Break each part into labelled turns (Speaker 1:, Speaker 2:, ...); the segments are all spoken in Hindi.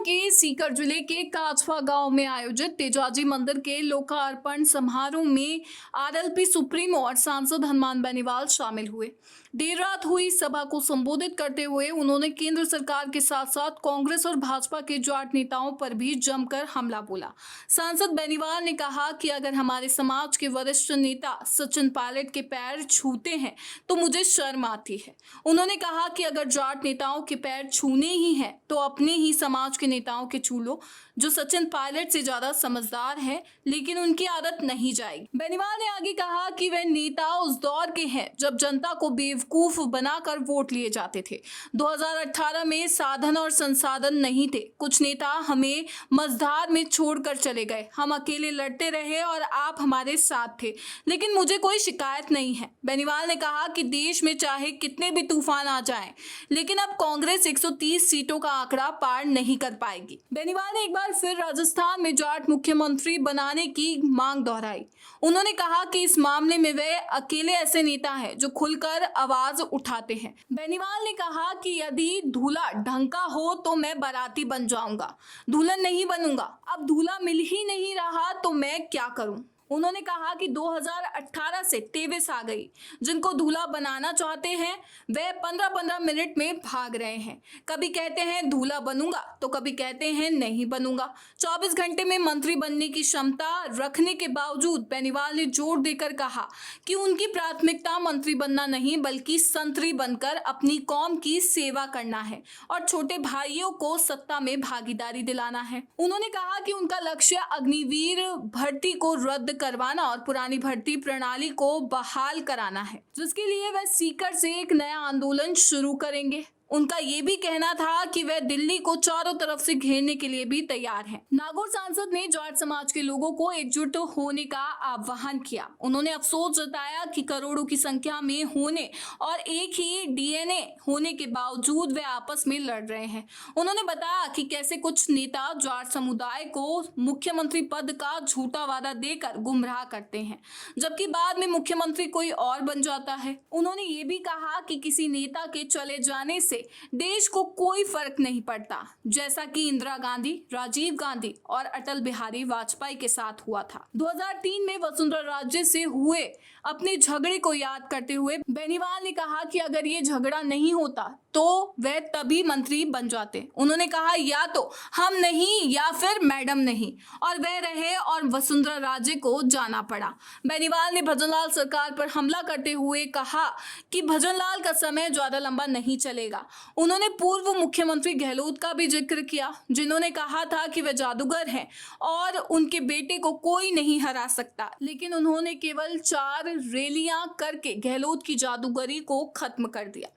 Speaker 1: के सीकर जिले के काछवा गांव में आयोजित तेजाजी मंदिर के लोकार्पण समारोह में आरएलपी सुप्रीमो और सांसद हनुमान बेनीवाल शामिल हुए। देर रात हुई सभा को संबोधित करते हुए उन्होंने केंद्र सरकार के साथ साथ कांग्रेस और भाजपा के जाट नेताओं पर भी जमकर हमला बोला। सांसद बेनीवाल ने कहा कि अगर हमारे समाज के वरिष्ठ नेता सचिन पायलट के पैर छूते हैं तो मुझे शर्म आती है। उन्होंने कहा कि अगर जाट नेताओं के पैर छूने ही हैं तो अपने ही समाज के नेताओं के छू लो, जो सचिन पायलट से ज्यादा समझदार है, लेकिन उनकी आदत नहीं जाएगी। बेनीवाल ने आगे कहा कि वे नेता उस दौर के हैं जब जनता को बेवकूफ बनाकर वोट लिए जाते थे। 2018 में साधन और संसाधन नहीं थे। कुछ नेता हमें मझधार में छोड़कर चले गए। हम अकेले लड़ते रहे और आप हमारे साथ थे, लेकिन मुझे कोई शिकायत नहीं है। बेनीवाल ने कहा कि देश में चाहे कितने भी तूफान आ जाएं, लेकिन अब कांग्रेस 130 सीटों का आंकड़ा पार नहीं कर पाएगी। बेनीवाल ने एक बार फिर राजस्थान में जाट मुख्यमंत्री बनाने की मांग दोहराई। उन्होंने कहा कि इस मामले में वे अकेले ऐसे नेता हैं जो खुलकर आवाज उठाते हैं। बेनीवाल ने कहा कि यदि दूल्हा ढंग का हो तो मैं बाराती बन जाऊंगा, दुल्हन नहीं बनूंगा। अब दूल्हा मिल ही नहीं रहा तो मैं क्या करूं। उन्होंने कहा कि 2018 से तेविस आ गई। जिनको दूल्हा बनाना चाहते हैं वे 15-15 मिनट में भाग रहे हैं। कभी कहते हैं दूल्हा बनूंगा तो कभी कहते हैं नहीं बनूंगा। 24 घंटे में मंत्री बनने की क्षमता रखने के बावजूद बेनीवाल ने जोर देकर कहा कि उनकी प्राथमिकता मंत्री बनना नहीं बल्कि संतरी बनकर अपनी कौम की सेवा करना है और छोटे भाइयों को सत्ता में भागीदारी दिलाना है। उन्होंने कहा कि उनका लक्ष्य अग्निवीर भर्ती को रद्द करवाना और पुरानी भर्ती प्रणाली को बहाल कराना है, जिसके लिए वह सीकर से एक नया आंदोलन शुरू करेंगे। उनका ये भी कहना था कि वह दिल्ली को चारों तरफ से घेरने के लिए भी तैयार हैं। नागौर सांसद ने जाट समाज के लोगों को एकजुट होने का आह्वान किया। उन्होंने अफसोस जताया कि करोड़ों की संख्या में होने और एक ही डीएनए होने के बावजूद वे आपस में लड़ रहे हैं। उन्होंने बताया कि कैसे कुछ नेता जाट समुदाय को मुख्यमंत्री पद का झूठा वादा देकर गुमराह करते हैं, जबकि बाद में मुख्यमंत्री कोई और बन जाता है। उन्होंने ये भी कहा कि किसी नेता के चले जाने से देश को कोई फर्क नहीं पड़ता, जैसा कि इंदिरा गांधी, राजीव गांधी और अटल बिहारी वाजपेयी के साथ हुआ था। 2003 में वसुंधरा राजे से हुए अपने झगड़े को याद करते हुए बेनीवाल ने कहा कि अगर ये झगड़ा नहीं होता तो वह तभी मंत्री बन जाते। उन्होंने कहा या तो हम नहीं या फिर मैडम नहीं, और वह रहे और वसुंधरा राजे को जाना पड़ा। बेनीवाल ने भजनलाल सरकार पर हमला करते हुए कहा कि भजनलाल का समय ज्यादा लंबा नहीं चलेगा। उन्होंने पूर्व मुख्यमंत्री गहलोत का भी जिक्र किया, जिन्होंने कहा था कि वे जादूगर हैं और उनके बेटे को कोई नहीं हरा सकता, लेकिन उन्होंने केवल 4 रैलियां करके गहलोत की जादूगरी को खत्म कर दिया।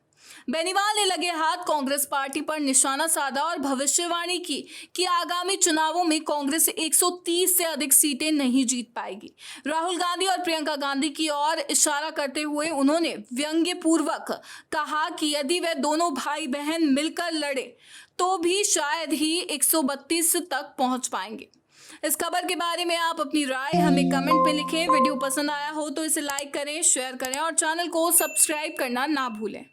Speaker 1: बेनीवाल ने लगे हाथ कांग्रेस पार्टी पर निशाना साधा और भविष्यवाणी की कि आगामी चुनावों में कांग्रेस 130 से अधिक सीटें नहीं जीत पाएगी। राहुल गांधी और प्रियंका गांधी की ओर इशारा करते हुए उन्होंने व्यंग्यपूर्वक कहा कि यदि वे दोनों भाई बहन मिलकर लड़े तो भी शायद ही 132 तक पहुंच पाएंगे। इस खबर के बारे में आप अपनी राय हमें कमेंट में लिखें। वीडियो पसंद आया हो तो इसे लाइक करें, शेयर करें और चैनल को सब्सक्राइब करना ना भूलें।